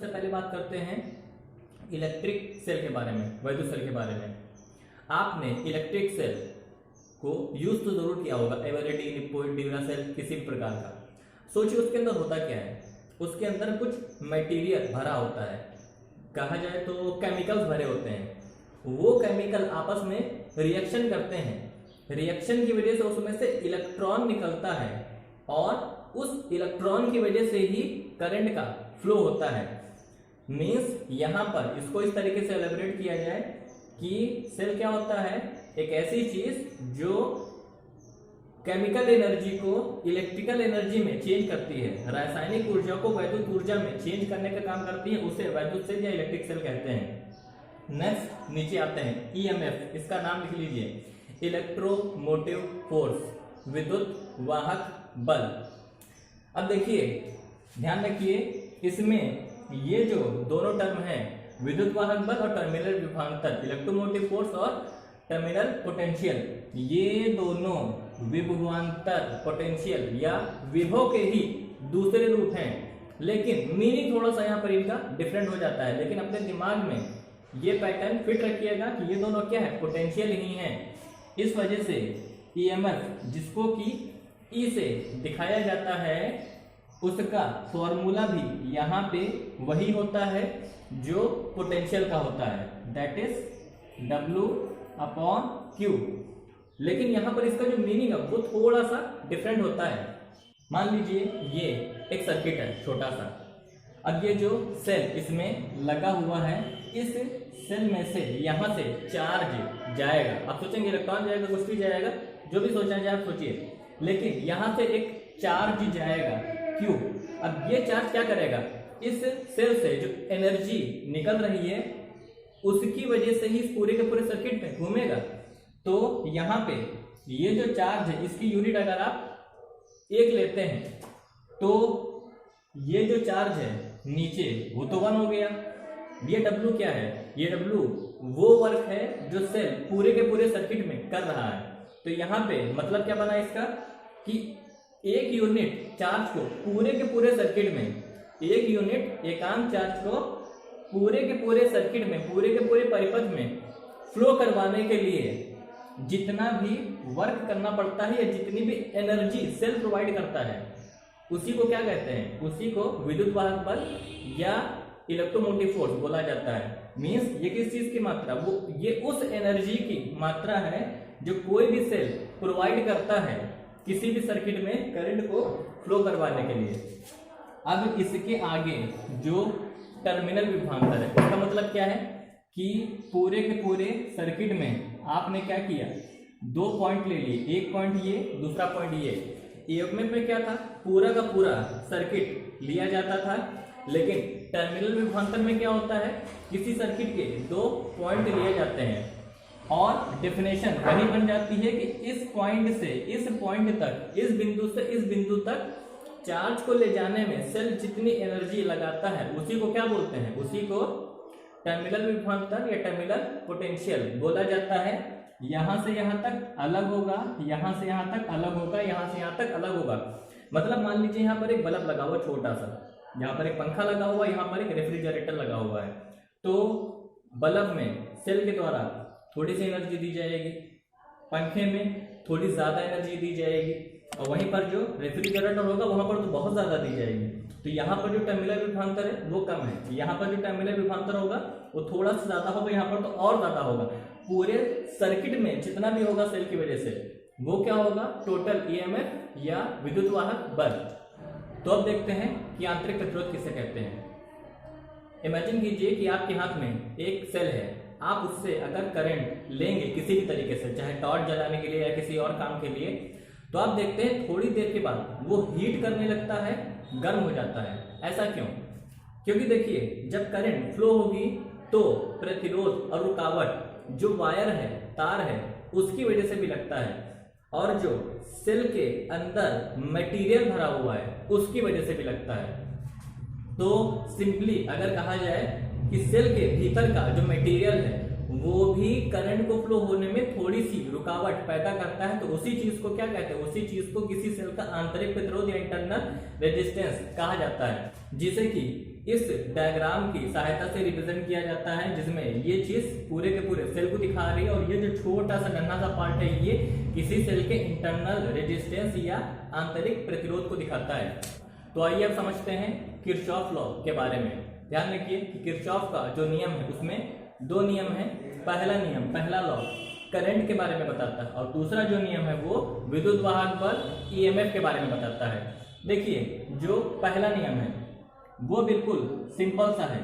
सबसे पहले बात करते हैं इलेक्ट्रिक सेल के बारे में, वैद्युत सेल के बारे में। आपने इलेक्ट्रिक सेल को यूज तो जरूर किया होगा, एवरेडी, लिपोइड, ड्यूरासेल, किसी भी प्रकार का। सोचिए उसके अंदर होता क्या है। उसके अंदर कुछ मटेरियल भरा होता है, कहा जाए तो केमिकल्स भरे होते हैं। वो केमिकल आपस में रिएक्शन करते हैं, रिएक्शन की वजह से उसमें से इलेक्ट्रॉन निकलता है और उस इलेक्ट्रॉन की वजह से ही करंट का फ्लो होता है। मींस यहां पर इसको इस तरीके से एलेबोरेट किया जाए कि सेल क्या होता है, एक ऐसी चीज जो केमिकल एनर्जी को इलेक्ट्रिकल एनर्जी में चेंज करती है, रासायनिक ऊर्जा को वैद्युत ऊर्जा में चेंज करने का काम करती है, उसे वैद्युत सेल या इलेक्ट्रिक सेल कहते हैं। नेक्स्ट नीचे आते हैं ईएमएफ, इसका नाम लिख लीजिए, इलेक्ट्रोमोटिव फोर्स, विद्युत वाहक बल। अब देखिए, ध्यान रखिए, इसमें ये जो दोनों टर्म है, विद्युत वाहक बल और टर्मिनल विभवांतर, इलेक्ट्रोमोटिव फोर्स और टर्मिनल पोटेंशियल, ये दोनों विभवांतर, पोटेंशियल या विभव के ही दूसरे रूप हैं। लेकिन मीनिंग थोड़ा सा यहाँ पर इनका डिफरेंट हो जाता है, लेकिन अपने दिमाग में ये पैटर्न फिट रखिएगा कि ये दोनों क्या है, पोटेंशियल ही हैं। इस वजह से ईएमएफ, जिसको कि ई से दिखाया जाता है, उसका फॉर्मूला भी यहाँ पे वही होता है जो पोटेंशियल का होता है, दैट इज W/Q। लेकिन यहाँ पर इसका जो मीनिंग है वो थोड़ा सा डिफरेंट होता है। मान लीजिए ये एक सर्किट है छोटा सा। अब ये जो सेल इसमें लगा हुआ है, इस सेल में से यहाँ से चार्ज जाएगा। आप सोचेंगे इलेक्ट्रॉन जाएगा, कुछ भी जाएगा, जो भी सोचना चाहे आप सोचिए, लेकिन यहाँ से एक चार्ज जाएगा Q। अब ये चार्ज क्या करेगा, इस सेल से जो एनर्जी निकल रही है उसकी वजह से ही इस पूरे के पूरे सर्किट में घूमेगा। तो यहाँ पे ये जो चार्ज है, इसकी यूनिट अगर आप 1 लेते हैं तो ये जो चार्ज है नीचे वो तो 1 हो गया। ये W क्या है, ये W वो वर्क है जो सेल पूरे के पूरे सर्किट में कर रहा है। तो यहाँ पे मतलब क्या बना इसका कि एक यूनिट चार्ज को पूरे के पूरे सर्किट में, एक यूनिट एकांक चार्ज को पूरे के पूरे सर्किट में, पूरे के पूरे परिपथ में फ्लो करवाने के लिए जितना भी वर्क करना पड़ता है या जितनी भी एनर्जी सेल प्रोवाइड करता है, उसी को क्या कहते हैं, उसी को विद्युत वाहक बल या इलेक्ट्रोमोटिव फोर्स बोला जाता है। मींस ये किस चीज की मात्रा, वो ये उस एनर्जी की मात्रा है जो कोई भी सेल प्रोवाइड करता है किसी भी सर्किट में करंट को फ्लो करवाने के लिए। अब इसके आगे जो टर्मिनल विभवांतर है, उसका मतलब क्या है कि पूरे के पूरे सर्किट में आपने क्या किया, 2 पॉइंट ले लिए, एक पॉइंट ये, दूसरा पॉइंट ये। ईएमएफ में क्या था, पूरा का पूरा सर्किट लिया जाता था, लेकिन टर्मिनल विभवांतर में क्या होता है, किसी सर्किट के 2 पॉइंट लिए जाते हैं और डेफिनेशन वही बन जाती है कि इस पॉइंट से इस पॉइंट तक, इस बिंदु से इस बिंदु तक चार्ज को ले जाने में सेल जितनी एनर्जी लगाता है उसी को क्या बोलते हैं, उसी को टर्मिनल विभवांतर या टर्मिनल पोटेंशियल बोला जाता है। यहां से यहां तक अलग होगा, यहां से यहां तक अलग होगा, यहां से यहां तक अलग होगा। मतलब मान लीजिए यहां पर एक बल्ब लगा हुआ छोटा सा, यहाँ पर एक पंखा लगा हुआ, यहाँ पर एक रेफ्रिजरेटर लगा हुआ है। तो बल्ब में सेल के द्वारा थोड़ी सी एनर्जी दी जाएगी, पंखे में थोड़ी ज्यादा एनर्जी दी जाएगी, और वहीं पर जो रेफ्रिजरेटर होगा वहां पर तो बहुत ज्यादा दी जाएगी। तो यहाँ पर जो टर्मिनल विभवांतर है वो कम है, यहाँ पर जो टर्मिनल विभवांतर होगा वो थोड़ा सा ज्यादा होगा, यहाँ पर तो और ज्यादा होगा। पूरे सर्किट में जितना भी होगा सेल की वजह से वो क्या होगा, टोटल ईएमएफ या विद्युत वाहक बल। तो अब देखते हैं कि आंतरिक प्रतिरोध किसे कहते हैं। इमेजिन कीजिए कि आपके हाथ में एक सेल है, आप उससे अगर करंट लेंगे किसी भी तरीके से, चाहे टॉर्च जलाने के लिए या किसी और काम के लिए, तो आप देखते हैं थोड़ी देर के बाद वो हीट करने लगता है, गर्म हो जाता है। ऐसा क्यों? क्योंकि देखिए जब करंट फ्लो होगी तो प्रतिरोध और रुकावट जो वायर है, तार है, उसकी वजह से भी लगता है, और जो सेल के अंदर मटेरियल भरा हुआ है उसकी वजह से भी लगता है। तो सिंपली अगर कहा जाए कि सेल के भीतर का जो मटेरियल है वो भी करंट को फ्लो होने में थोड़ी सी रुकावट पैदा करता है, तो उसी चीज को क्या कहते हैं, उसी चीज को किसी सेल का आंतरिक प्रतिरोध या इंटरनल रेजिस्टेंस कहा जाता है, जिसे कि इस डायग्राम की सहायता से रिप्रेजेंट किया जाता है, जिसमें ये चीज पूरे के पूरे सेल को दिखा रही है और ये जो छोटा सा नन्हा सा पार्ट है ये किसी सेल के इंटरनल रेजिस्टेंस या आंतरिक प्रतिरोध को दिखाता है। तो आइए अब समझते हैं किरचॉफ लॉ के बारे में। ध्यान रखिए कि किरचॉफ का जो नियम है उसमें दो नियम है। पहला लॉ करंट के बारे में बताता है और दूसरा जो नियम है वो विद्युत वाहक बल ईएमएफ के बारे में बताता है। देखिए जो पहला नियम है वो बिल्कुल सिंपल सा है।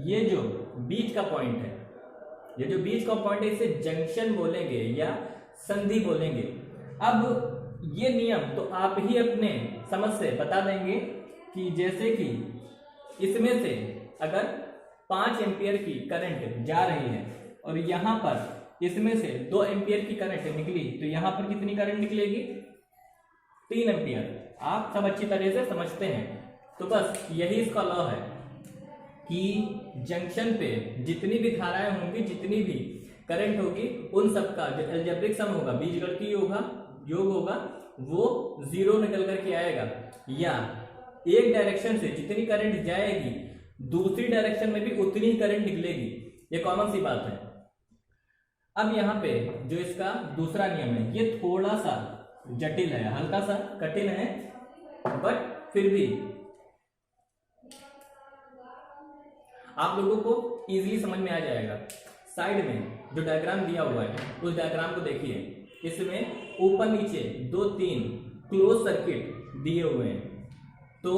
ये जो बीच का पॉइंट है, ये जो बीच का पॉइंट है इसे जंक्शन बोलेंगे या संधि बोलेंगे। अब ये नियम तो आप ही अपने समझ से बता देंगे कि जैसे कि इसमें से अगर 5 एम्पियर की करंट जा रही है और यहाँ पर इसमें से 2 एम्पियर की करंट निकली तो यहाँ पर कितनी करंट निकलेगी? 3 एम्पियर। आप सब अच्छी तरह से समझते हैं। तो बस यही इसका लॉ है कि जंक्शन पे जितनी भी धाराएं होंगी, जितनी भी करंट होगी, उन सबका जो अलजेब्रिक सम होगा, बीजगणितीय योग होगा, वो 0 निकल करके आएगा। या एक डायरेक्शन से जितनी करंट जाएगी दूसरी डायरेक्शन में भी उतनी ही करंट निकलेगी। ये कॉमन सी बात है। अब यहाँ पे जो इसका दूसरा नियम है ये थोड़ा सा जटिल है, हल्का सा कठिन है, बट फिर भी आप लोगों को इजीली समझ में आ जाएगा। साइड में जो डायग्राम दिया हुआ है उस डायग्राम को देखिए। इसमें ऊपर नीचे 2-3 क्लोज सर्किट दिए हुए हैं। तो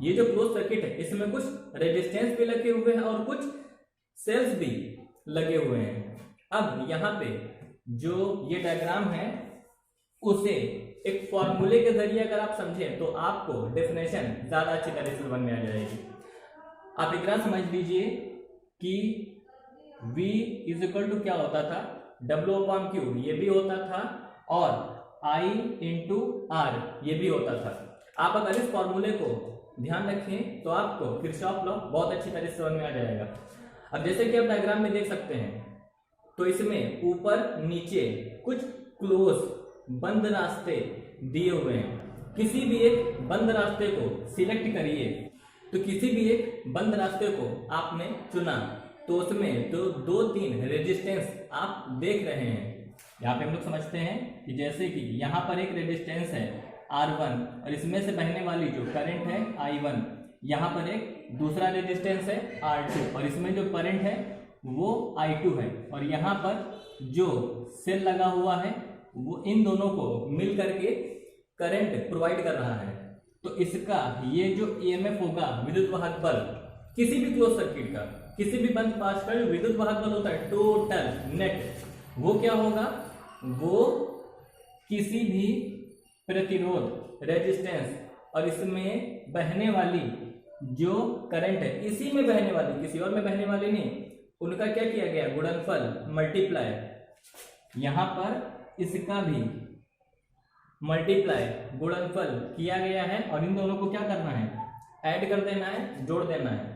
ये जो क्लोज सर्किट है इसमें कुछ रेजिस्टेंस भी लगे हुए हैं और कुछ सेल्स भी लगे हुए हैं। अब यहाँ पे जो ये डायग्राम है उसे एक फॉर्मूले के जरिए अगर आप समझें तो आपको डेफिनेशन ज्यादा अच्छी तरह से समझ में आ जाएगी। आप इतना समझ लीजिए कि V = क्या होता था? W/Q ये भी होता था और I × R ये भी होता था। आप अगर इस फॉर्मूले को ध्यान रखें तो आपको किरचॉफ लॉ बहुत अच्छी तरह से समझ में आ जाएगा। अब जैसे कि आप डायग्राम में देख सकते हैं तो इसमें ऊपर नीचे कुछ क्लोज बंद रास्ते दिए हुए हैं। किसी भी एक बंद रास्ते को सिलेक्ट करिए। तो किसी भी एक बंद रास्ते को आपने चुना तो उसमें तो 2-3 रेजिस्टेंस आप देख रहे हैं। यहाँ पे हम लोग समझते हैं कि जैसे कि यहाँ पर एक रेजिस्टेंस है R1 और इसमें से बहने वाली जो करंट है I1। यहाँ पर एक दूसरा रेजिस्टेंस है R2 और इसमें जो करंट है वो I2 है। और यहाँ पर जो सेल लगा हुआ है वो इन दोनों को मिल करके करंट प्रोवाइड कर रहा है। तो इसका ये जो EMF होगा विद्युत वाहक बल किसी भी क्लोज सर्किट का, किसी भी बंद पास पर विद्युत वाहक बल होता है टोटल नेट, वो क्या होगा? वो किसी भी प्रतिरोध रेजिस्टेंस और इसमें बहने वाली जो करंट है, इसी में बहने वाली, किसी और में बहने वाली नहीं, उनका क्या किया गया? गुणनफल मल्टीप्लाई। यहां पर इसका भी मल्टीप्लाई गुणनफल किया गया है और इन दोनों को क्या करना है? ऐड कर देना है, जोड़ देना है।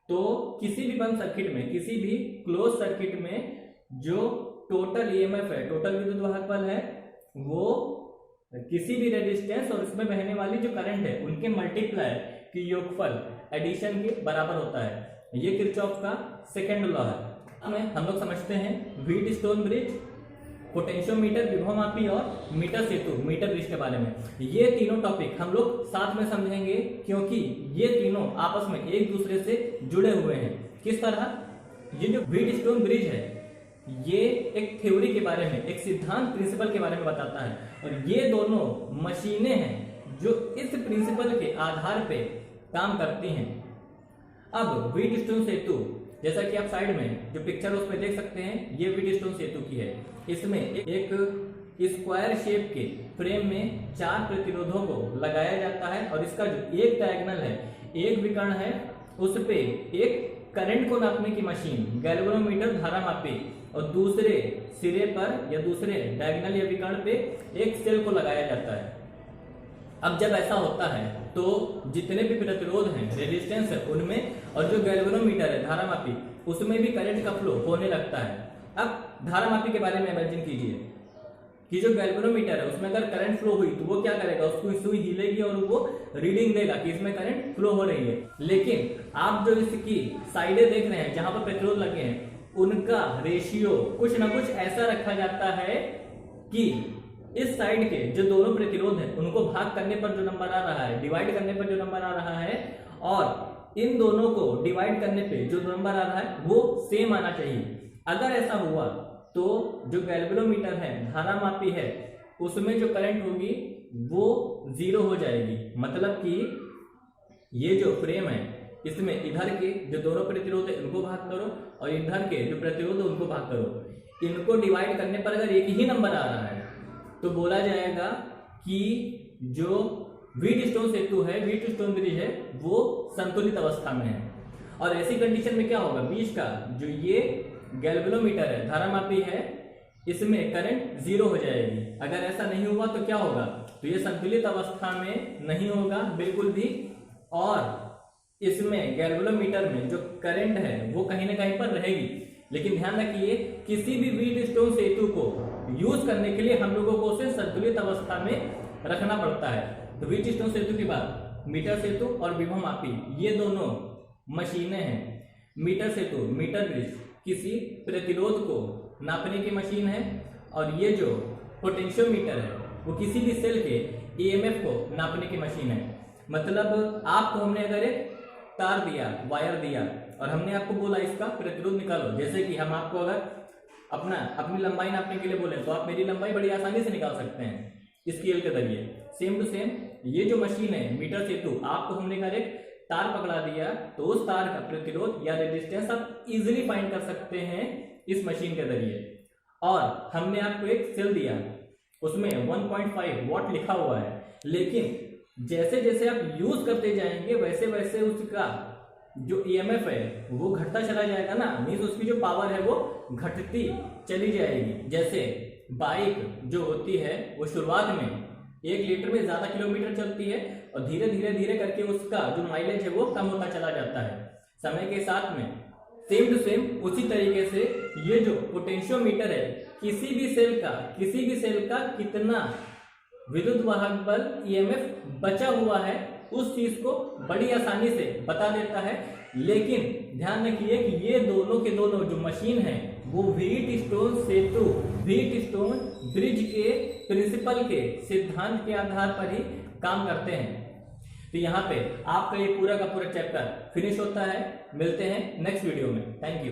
तो किसी भी बंद सर्किट में, किसी भी क्लोज सर्किट में जो टोटल EMF है, टोटल विद्युत वाहक बल है, वो किसी भी रेजिस्टेंस और इसमें बहने वाली जो करंट है उनके मल्टीप्लाई की योगफल एडिशन के बराबर होता है। ये किरचॉफ का सेकेंड लॉ है। हम लोग समझते हैं व्हीटस्टोन ब्रिज, पोटेंशियोमीटर, विभवमापी और मीटर सेतु, मीटर ब्रिज के बारे में। ये तीनों टॉपिक हम लोग साथ में समझेंगे क्योंकि ये तीनों आपस में एक दूसरे से जुड़े हुए हैं। किस तरह? ये जो व्हीटस्टोन ब्रिज है ये एक थ्योरी के बारे में, एक सिद्धांत प्रिंसिपल के बारे में बताता है और ये दोनों मशीनें हैं जो इस प्रिंसिपल के आधार पे काम करती हैं। अब व्हीटस्टोन सेतु, जैसा कि आप साइड में जो पिक्चर उस पर देख सकते हैं, ये व्हीटस्टोन सेतु की है। इसमें एक स्क्वायर शेप के फ्रेम में 4 प्रतिरोधों को लगाया जाता है और इसका जो एक डायगोनल है, एक विकर्ण है, उस पे एक करंट को नापने की मशीन गैल्वेनोमीटर धारामापी और दूसरे सिरे पर या दूसरे डायगोनल या विकर्ण पे एक सेल को लगाया जाता है। अब जब ऐसा होता है तो जितने भी प्रतिरोध हैं, रेजिस्टेंस है, उनमें और जो गैल्वेनोमीटर है धारामापी, उसमें भी करंट का फ्लो होने लगता है। अब धारामापी के बारे में इमेजिन कीजिए कि जो गैल्वेनोमीटर है उसमें अगर करंट फ्लो हुई तो वो क्या करेगा? उसको सुई हिलेगी और वो रीडिंग देगा कि इसमें करंट फ्लो हो रही है। लेकिन आप जो इसकी साइडें देख रहे हैं जहां पर प्रतिरोध लगे हैं उनका रेशियो कुछ ना कुछ ऐसा रखा जाता है कि इस साइड के जो दोनों प्रतिरोध हैं उनको भाग करने पर जो नंबर आ रहा है, डिवाइड करने पर जो नंबर आ रहा है, और इन दोनों को डिवाइड करने पे जो नंबर आ रहा है वो सेम आना चाहिए। अगर ऐसा हुआ तो जो गैल्वेनोमीटर है, धारामापी है, उसमें जो करंट होगी वो 0 हो जाएगी। मतलब कि ये जो फ्रेम है इसमें इधर के जो दोनों प्रतिरोध है उनको भाग करो और इधर के जो प्रतिरोध है उनको भाग करो। इनको डिवाइड करने पर अगर एक ही नंबर आ रहा है तो बोला जाएगा कि जो व्हीटस्टोन सेतु है, व्हीटस्टोन ब्रिज है, वो संतुलित अवस्था में है। और ऐसी कंडीशन में क्या होगा, बीच का जो ये गैल्वेनोमीटर है, धारामापी है, इसमें करंट 0 हो जाएगी। अगर ऐसा नहीं हुआ तो क्या होगा, तो ये संतुलित अवस्था में नहीं होगा बिल्कुल भी, और इसमें गैल्वेनोमीटर में जो करंट है वो कहीं ना कहीं पर रहेगी। लेकिन ध्यान रखिए किसी भी व्हीटस्टोन सेतु को यूज करने के लिए हम लोगों को उसे संतुलित अवस्था में रखना पड़ता है। तो व्हीटस्टोन सेतु के बाद मीटर सेतु और विभवमापी ये दोनों मशीनें हैं। मीटर सेतु, मीटर ब्रिज किसी प्रतिरोध को नापने की मशीन है, और ये जो पोटेंशियोमीटर है वो किसी भी सेल के ईएमएफ को नापने की मशीन है। मतलब आपको हमने अगर एक तार दिया, वायर दिया, और हमने आपको बोला इसका प्रतिरोध निकालो, जैसे कि हम आपको अगर अपनी लंबाई नापने के लिए बोले तो आप मेरी लंबाई बड़ी आसानी से निकाल सकते हैं स्केल के जरिए। सेम टू सेम ये जो मशीन है मीटर सेतु, आपको हमने अगर एक तार पकड़ा दिया तो उस तार का प्रतिरोध या रेजिस्टेंस आप इजीली फाइंड कर सकते हैं इस मशीन के जरिए। और हमने आपको एक सेल दिया, उसमें 1.5 वॉट लिखा हुआ है, लेकिन जैसे जैसे आप यूज करते जाएंगे वैसे वैसे उसका जो ईएमएफ है वो घटता चला जाएगा ना, मीन्स उसकी जो पावर है वो घटती चली जाएगी। जैसे बाइक जो होती है वो शुरुआत में 1 लीटर में ज्यादा किलोमीटर चलती है और धीरे धीरे धीरे करके उसका जो माइलेज है वो कम होता चला जाता है समय के साथ में। सेम टू सेम उसी तरीके से ये जो पोटेंशियोमीटर है किसी भी सेल का कितना विद्युत वाहक बल ईएमएफ बचा हुआ है उस चीज को बड़ी आसानी से बता देता है। लेकिन ध्यान रखिए कि ये दोनों के दोनों जो मशीन है वो व्हीटस्टोन सेतु, व्हीटस्टोन ब्रिज के प्रिंसिपल के सिद्धांत के आधार पर ही काम करते हैं। तो यहाँ पे आपका ये पूरा का पूरा चैप्टर फिनिश होता है। मिलते हैं नेक्स्ट वीडियो में। Thank you.